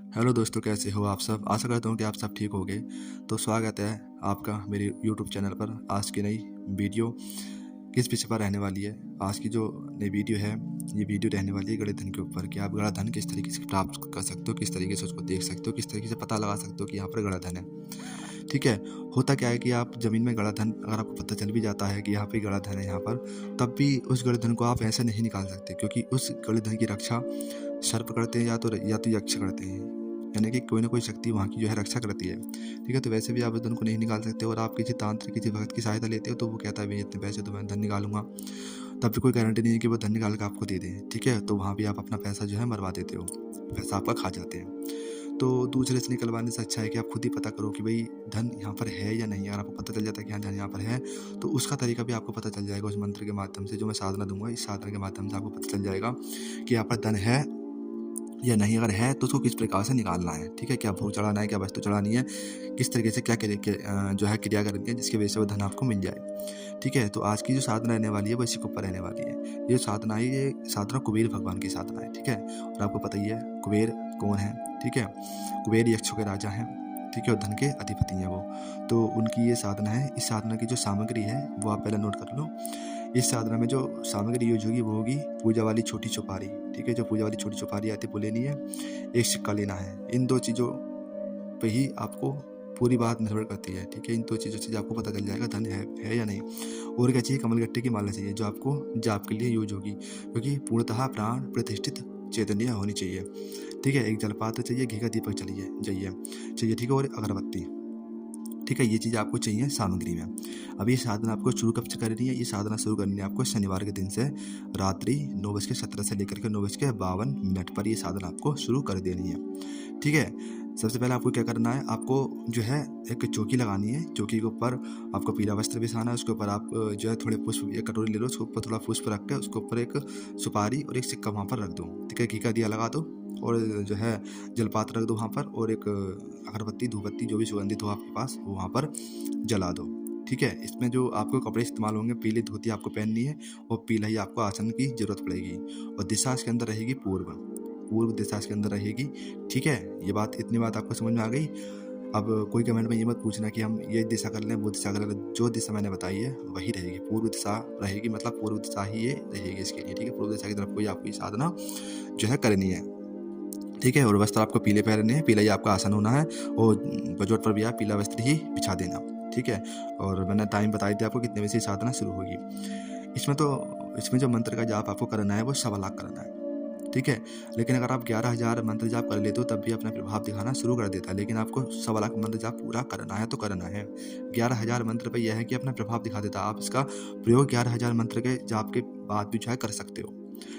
Hello दोस्तों, कैसे हो आप सब। आशा करता हूँ कि आप सब ठीक होंगे। तो स्वागत है आपका मेरे यूट्यूब चैनल पर। आज की नई वीडियो किस विषय पर रहने वाली है। आज की जो नई वीडियो है, ये वीडियो रहने वाली है गणित धन के ऊपर कि आप गणित धन किस तरीके से प्राप्त कर सकते हो, किस तरीके से उसको देख सकते हो, किस तरीके से पता लगा सकते हो कि यहाँ पर गणित धन है। ठीक है। होता क्या है कि आप ज़मीन में गणित धन अगर आपको पता चल भी जाता है कि यहाँ पे गणित धन है यहाँ पर, तब भी उस गणित धन को आप ऐसे नहीं निकाल सकते, क्योंकि उस गणित धन की रक्षा सर्प करते हैं या तो यक्ष करते हैं, यानी कि कोई ना कोई शक्ति वहाँ की जो है रक्षा करती है। ठीक है। तो वैसे भी आप उस धन को नहीं निकाल सकते, और आप किसी तांत्रिक किसी भक्त की सहायता लेते हो तो वो कहता है भाई इतने पैसे तो मैं धन निकालूंगा, तब भी कोई गारंटी नहीं है कि वो धन निकाल कर आपको दे दें। ठीक है। तो वहाँ भी आप अपना पैसा जो है मरवा देते हो, पैसा आपका खा जाते हैं। तो दूसरे से निकलवाने से अच्छा है कि आप खुद ही पता करो कि भाई धन यहाँ पर है या नहीं। अगर आपको पता चल जाता है कि हाँ धन यहाँ पर है, तो उसका तरीका भी आपको पता चल जाएगा उस मंत्र के माध्यम से, जो मैं साधना दूंगा। इस साधना के माध्यम से आपको पता चल जाएगा कि यहाँ पर धन है या नहीं। अगर है तो उसको किस प्रकार से निकालना है। ठीक है। क्या भोग चढ़ाना है, क्या वस्तु चढ़ानी है, किस तरीके से क्या जो है क्रिया करनी है जिसकी वजह से वो धन आपको मिल जाए। ठीक है। तो आज की जो साधना रहने वाली है वो इसी के ऊपर रहने वाली है। ये साधना है, ये साधना कुबेर भगवान की साधना है। ठीक है। और आपको पता ही है कुबेर कौन है। ठीक है। कुबेर यक्षों के राजा हैं। ठीक है। और धन के अधिपति हैं वो। तो उनकी ये साधना है। इस साधना की जो सामग्री है वो आप पहले नोट कर लो। इस साधना में जो सामग्री यूज होगी वो होगी पूजा वाली छोटी चौपारी। ठीक है। जो पूजा वाली छोटी चौपारी आती है वो लेनी है, एक सिक्का लेना है। इन दो चीज़ों पे ही आपको पूरी बात निर्भर करती है। ठीक है। इन दो चीज़ों से आपको पता चल जाएगा धन है या नहीं। और क्या चाहिए, कमलगट्टे की माला चाहिए, जो आपको जाप के लिए यूज होगी, क्योंकि पूर्णतः प्राण प्रतिष्ठित चैतन्य होनी चाहिए। ठीक है। एक जलपात्र चाहिए, घी का दीपक चाहिए। ठीक है। और अगरबत्ती। ठीक है। ये चीज़ आपको चाहिए सामग्री में। अब ये साधना आपको शुरू कब से करनी है, ये साधना शुरू करनी है आपको शनिवार के दिन से रात्रि 9:17 से लेकर के 9:52 पर ये साधना आपको शुरू कर देनी है। ठीक है। सबसे पहले आपको क्या करना है, आपको जो है एक चौकी लगानी है। चौकी के ऊपर आपको पीला वस्त्र बिछाना है। उसके ऊपर आप जो है थोड़े पुष्प, एक कटोरी ले लो, उसके ऊपर थोड़ा पुष्प रख के उसके ऊपर एक सुपारी और एक सिक्का वहाँ पर रख दो। ठीक है। घी का दिया लगा दो, और जो है जलपात्र रख दो वहाँ पर, और एक अगरबत्ती धूपबत्ती जो भी सुगंधित हो आपके पास वो वहाँ पर जला दो। ठीक है। इसमें जो आपको कपड़े इस्तेमाल होंगे, पीली धोती आपको पहननी है, और पीला ही आपको आसन की जरूरत पड़ेगी। और दिशा इसके अंदर रहेगी पूर्व दिशा इसके अंदर रहेगी। ठीक है। ये बात, इतनी बात आपको समझ में आ गई। अब कोई कमेंट में ये मत पूछना कि हम ये दिशा कर लें, वो दिशा कर लें। जो दिशा मैंने बताई है वही रहेगी, पूर्व दिशा रहेगी, मतलब पूर्व दिशा ही ये रहेगी इसके लिए। ठीक है। पूर्व दिशा की तरफ कोई आपको ये साधना जो है करनी है। ठीक है। और वस्त्र आपको पीले पहनने हैं, पीला ही आपका आसन होना है, और बजोट पर भी आप पीला वस्त्र ही बिछा देना। ठीक है। और मैंने टाइम बताई थी आपको कितने बजे साधना शुरू होगी। इसमें जो मंत्र का जाप आपको करना है वो 1.25 लाख करना है। ठीक है। लेकिन अगर आप 11,000 मंत्र जाप कर लेते हो तब भी अपना प्रभाव दिखाना शुरू कर देता है, लेकिन आपको 1.25 लाख मंत्र जाप पूरा करना है तो करना है। 11,000 मंत्र पर यह है कि अपना प्रभाव दिखा देता है। आप इसका प्रयोग 11,000 मंत्र के जाप के बाद भी जो है कर सकते हो,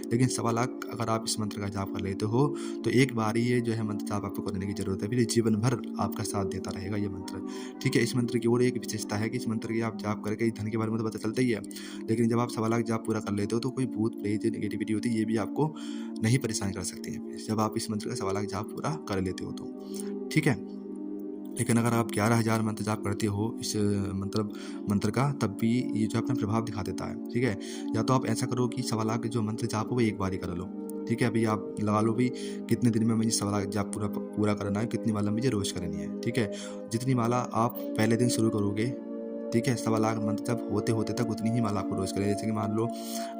लेकिन 1.25 लाख अगर आप इस मंत्र का जाप कर लेते हो तो एक बार ही ये जो है मंत्र जाप आपको करने की जरूरत है, फिर जीवन भर आपका साथ देता रहेगा ये मंत्र। ठीक है। इस मंत्र की और एक विशेषता है कि इस मंत्र की आप जाप करके धन के बारे में तो पता चलता ही है, लेकिन जब आप 1.25 लाख जाप पूरा कर लेते हो तो कोई भूत प्रेत नेगेटिविटी होती है ये भी आपको नहीं परेशान कर सकती है जब आप इस मंत्र का 1.25 लाख जाप पूरा कर लेते हो तो। ठीक है। लेकिन अगर आप 11,000 मंत्र जाप करते हो इस मंत्र का, तब भी ये जो अपना प्रभाव दिखा देता है। ठीक है। या तो आप ऐसा करो कि 1.25 लाख जो मंत्र जाप हो वो एक बार ही कर लो। ठीक है। अभी आप लगा लो भी कितने दिन में मुझे 1.25 लाख जाप पूरा करना है, कितनी माला मुझे रोज करनी है। ठीक है। जितनी माला आप पहले दिन शुरू करोगे, ठीक है, 1.25 लाख मंत्र जब होते होते तक उतनी ही माला आपको रोज करें। जैसे कि मान लो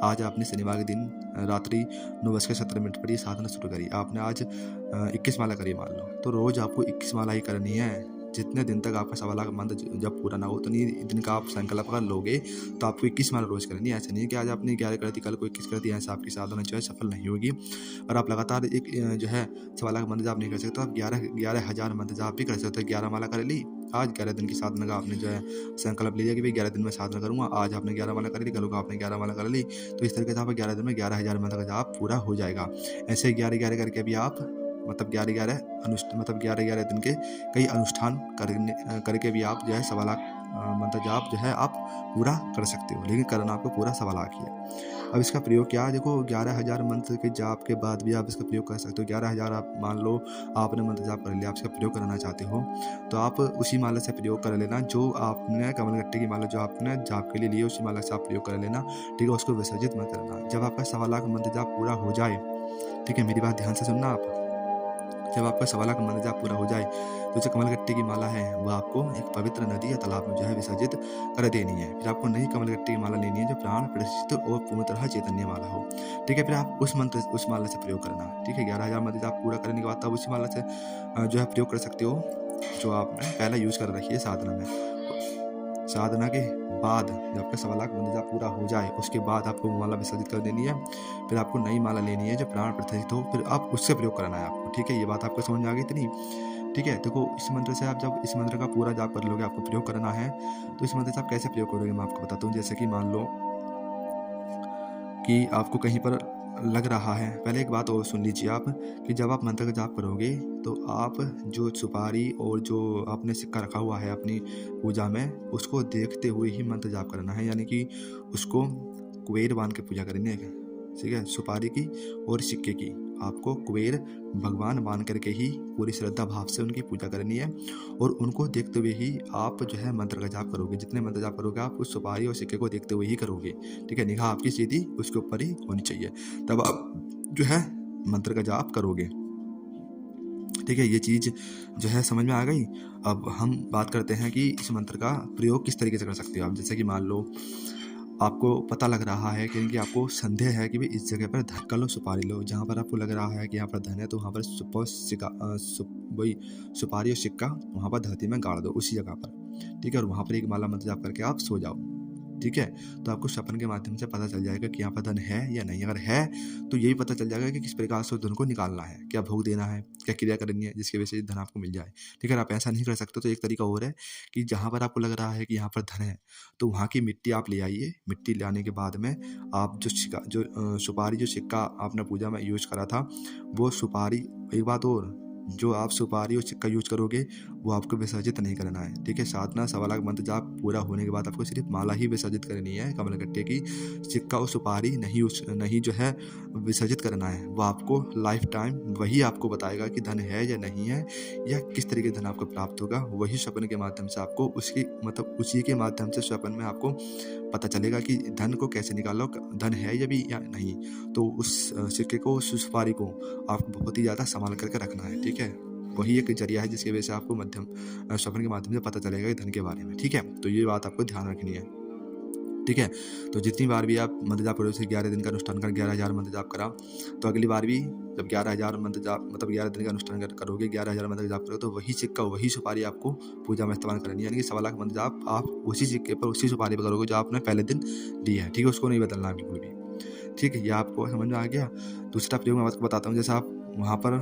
आज आपने शनिवार के दिन रात्रि 9:17 पर ये साधना शुरू करी, आपने आज 21 माला करी मान लो, तो रोज आपको 21 माला ही करनी है। जितने दिन तक आपका 1.25 लाख मंत्र जब पूरा ना हो, उतनी दिन का आप संकल्प कर लोगे तो आपको 21 माला रोज करनी है। ऐसा नहीं है कि आज आपने 11 कर दी कल को 21 कर दी, ऐसा आपकी साधना जो है सफल नहीं होगी। और आप लगातार एक जो है 1.25 लाख मंत्र जाप नहीं कर सकते, तो आप 11,000 मंत्र जाप भी कर सकते हो। 11 माला कर ली, आज 11 दिन की साधना का आपने जो है संकल्प लिया कि भाई 11 दिन में साधना करूंगा। आज आपने 11 माला कर ली, कल को आपने 11 माला कर ली, तो इस तरीके से आप 11 दिन में 11,000 मंत्र का जाप पूरा हो जाएगा। ऐसे 11-11 करके भी आप मतलब 11-11 दिन के कई अनुष्ठान करके भी आप जो है 1.25 लाख मंत्र जाप जो है आप पूरा कर सकते हो, लेकिन करना आपको पूरा 1.25 लाख ही है। अब इसका प्रयोग क्या है, देखो 11,000 मंत्र के जाप के बाद भी आप इसका प्रयोग कर सकते हो। 11,000 आप मान लो आपने मंत्र जाप कर लिया, आप इसका प्रयोग करना चाहते हो तो आप उसी माला से प्रयोग कर लेना जो आपने कमलगट्टे की माला जो आपने जाप के लिए ली है, उसी माला से आप प्रयोग कर लेना। ठीक है। उसको विसर्जित मत करना। जब आपका 1.25 लाख मंत्र जाप पूरा हो जाए, ठीक है, मेरी बात ध्यान से सुनना आप, जब आपका 1.25 लाख मंत्र जाप पूरा हो जाए तो जो कमलगट्टे की माला है वह आपको एक पवित्र नदी या तालाब में जो है विसर्जित कर देनी है। फिर आपको नई कमलगट्टे की माला लेनी है जो प्राण प्रतिष्ठित और पूर्णतः चैतन्य माला हो। ठीक है, फिर आप उस माला से प्रयोग करना। ठीक है, 11,000 मंत्र जाप पूरा करने के बाद तब उसी माला से जो है प्रयोग कर सकते हो जो आपने पहला यूज कर रखी है साधना में। साधना के बाद जब आपका 1.25 लाख मंत्र जाप पूरा हो जाए उसके बाद आपको माला विसर्जित कर देनी है। फिर आपको नई माला लेनी है जो प्राण प्रतिष्ठित हो, फिर आप उससे प्रयोग करना है आपको। ठीक है, ये बात आपको समझ में आ गई इतनी। ठीक है, देखो इस मंत्र से आप जब इस मंत्र का पूरा जाप कर लोगे, आपको प्रयोग करना है, तो इस मंत्र से आप कैसे प्रयोग करोगे मैं आपको बताता हूँ। जैसे कि मान लो कि आपको कहीं पर लग रहा है, पहले एक बात और सुन लीजिए आप कि जब आप मंत्र का जाप करोगे तो आप जो सुपारी और जो आपने सिक्का रखा हुआ है अपनी पूजा में उसको देखते हुए ही मंत्र जाप करना है, यानी कि उसको कुबेर बांध के पूजा करनी है। ठीक है, सुपारी की और सिक्के की आपको कुबेर भगवान मान करके ही पूरी श्रद्धा भाव से उनकी पूजा करनी है और उनको देखते हुए ही आप जो है मंत्र का जाप करोगे। जितने मंत्र जाप करोगे आप उस सुपारी और सिक्के को देखते हुए ही करोगे। ठीक है, निगाह आपकी सीधी उसके ऊपर ही होनी चाहिए, तब आप जो है मंत्र का जाप करोगे। ठीक है, ये चीज़ जो है समझ में आ गई। अब हम बात करते हैं कि इस मंत्र का प्रयोग किस तरीके से कर सकते हो आप। जैसे कि मान लो आपको पता लग रहा है कि आपको संदेह है कि भाई इस जगह पर धक्का लो, सुपारी लो। जहाँ पर आपको लग रहा है कि यहाँ पर धन है तो वहाँ पर वही सुपारी और सिक्का वहाँ पर धरती में गाड़ दो उसी जगह पर। ठीक है, और वहाँ पर एक माला मंत्र जाप करके आप सो जाओ। ठीक है, तो आपको सपन के माध्यम से पता चल जाएगा कि यहाँ पर धन है या नहीं। अगर है तो यही पता चल जाएगा कि किस प्रकार से उस धन को निकालना है, क्या भोग देना है, क्या क्रिया करनी है जिसकी वजह से धन आपको मिल जाए। ठीक है, आप ऐसा नहीं कर सकते तो एक तरीका और है कि जहाँ पर आपको लग रहा है कि यहाँ पर धन है तो वहाँ की मिट्टी आप ले आइए। मिट्टी ले आने के बाद में आप जो सुपारी जो सिक्का आपने पूजा में यूज करा था वो सुपारी, एक बात और, जो आप सुपारी और सिक्का यूज करोगे वो आपको विसर्जित नहीं करना है। ठीक है, साधना 1.25 लाख मंत्र जाप पूरा होने के बाद आपको सिर्फ माला ही विसर्जित करनी है कमलगट्टे की। सिक्का और सुपारी नहीं जो है विसर्जित करना है। वो आपको लाइफ टाइम वही आपको बताएगा कि धन है या नहीं है या किस तरीके धन आपको प्राप्त होगा। वही स्वप्न के माध्यम से आपको उसी के माध्यम से स्वप्न में आपको पता चलेगा कि धन को कैसे निकालो, धन है या नहीं। तो उस सिक्के को, उस सुपारी को आपको बहुत ही ज़्यादा संभाल करके रखना है। ठीक है, वही एक जरिया है जिसकी वजह से आपको स्वप्न के माध्यम से पता चलेगा धन के बारे में। ठीक है, तो ये बात आपको ध्यान रखनी है। ठीक है, तो जितनी बार भी आप मंत्र जाप करोगे, 11 दिन का अनुष्ठान कर 11,000 मंत्र जाप करा, तो अगली बार भी जब 11,000 मंत्र जाप 11 दिन का अनुष्ठान करोगे, 11,000 मंत्र जाप करोगे तो वही सिक्का, वही सुपारी आपको पूजा में इस्तेमाल करनी है। यानी कि 1.25 लाख मंत्र जाप आप उसी सिक्के पर, उसी सुपारी पर करोगे जो आपने पहले दिन लिया है। ठीक है, उसको नहीं बदलना है बिल्कुल भी। ठीक है, ये आपको समझ में आ गया। दूसरा प्रयोग मैं आपको बताता हूँ। जैसे आप वहाँ पर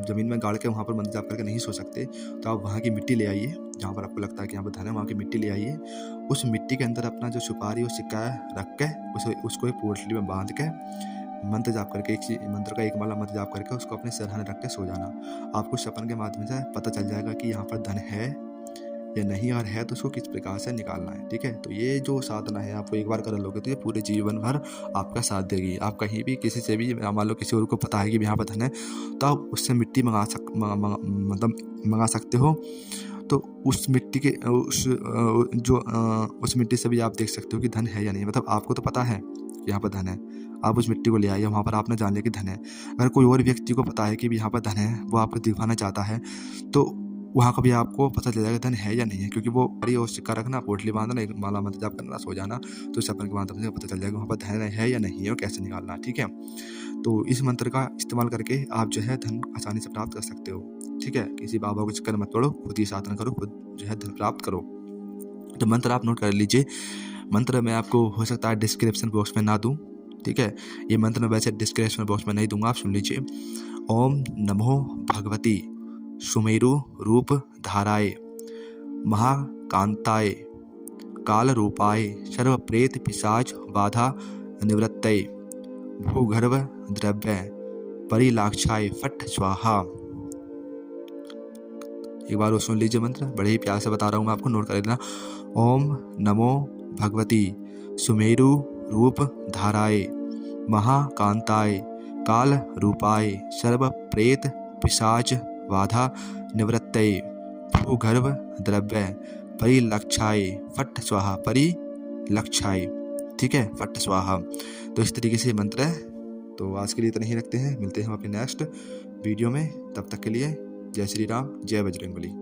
ज़मीन में गाड़ के वहाँ पर मंत्र जाप करके नहीं सो सकते तो आप वहाँ की मिट्टी ले आइए। जहाँ पर आपको लगता है कि यहाँ पर धन है वहाँ की मिट्टी ले आइए। उस मिट्टी के अंदर अपना जो सुपारी और सिक्का रख के उसको एक पोटली में बांध के मंत्र जाप करके मंत्र का एक माला मंत्र जाप करके उसको अपने सिरहाने रख के सो जाना। आपको सपन के माध्यम से पता चल जाएगा कि यहाँ पर धन है या नहीं, और है तो उसको किस प्रकार से निकालना है। ठीक है, तो ये जो साधना है आपको एक बार कर लोगे तो ये पूरे जीवन भर आपका साथ देगी। आप कहीं भी किसी से भी, मान लो किसी और को पता है कि यहाँ पर धन है तो आप उससे मिट्टी मंगा सकते हो। तो उस मिट्टी के उस मिट्टी से भी आप देख सकते हो कि धन है या नहीं। मतलब आपको तो पता है कि यहाँ पर धन है, आप उस मिट्टी को ले आइए, वहाँ पर आपने जान लिया कि धन है। अगर कोई और व्यक्ति को पता है कि यहाँ पर धन है, वो आपको दिखाना चाहता है, तो वहाँ का भी आपको पता चल जाएगा धन है या नहीं है। क्योंकि वो बड़ी और सिक्का रखना, पोटली बांधना, एक माला मंत्र जाप करना, सो जाना, तो सपन के माध्यम से पता चल जाएगा वहाँ पर धन है या नहीं है और कैसे निकालना। ठीक है, तो इस मंत्र का इस्तेमाल करके आप जो है धन आसानी से प्राप्त कर सकते हो। ठीक है, किसी बाबा को चक्कर मत पड़ो, खुद ही साधना करो, खुद जो है धन प्राप्त करो। तो मंत्र आप नोट कर लीजिए। मंत्र मैं आपको हो सकता है डिस्क्रिप्शन बॉक्स में ना दूँ। ठीक है, ये मंत्र मैं वैसे डिस्क्रिप्शन बॉक्स में नहीं दूंगा, आप सुन लीजिए। ओम नमो भगवती सुमेरु रूप धाराय महाकांताय काल रूपाय सर्व प्रेत पिशाच बाधा निवृत्तये भूगर्भ द्रव्य परिलाक्षाय फट स्वाहा। एक बार वो सुन लीजिए मंत्र, बड़े ही प्यार से बता रहा हूँ मैं आपको, नोट कर लेना। ओम नमो भगवती सुमेरु रूप धाराय महाकांताय काल रूपाय सर्व प्रेत पिशाच बाधा निवृत्तये भूगर्भ द्रव्य परिलक्षाय फट स्वाहा, परिलक्षाय। ठीक है, फट स्वाहा। तो इस तरीके से मंत्र है। तो आज के लिए इतना ही रखते हैं, मिलते हैं हम अपने नेक्स्ट वीडियो में। तब तक के लिए जय श्री राम, जय बजरंगबली।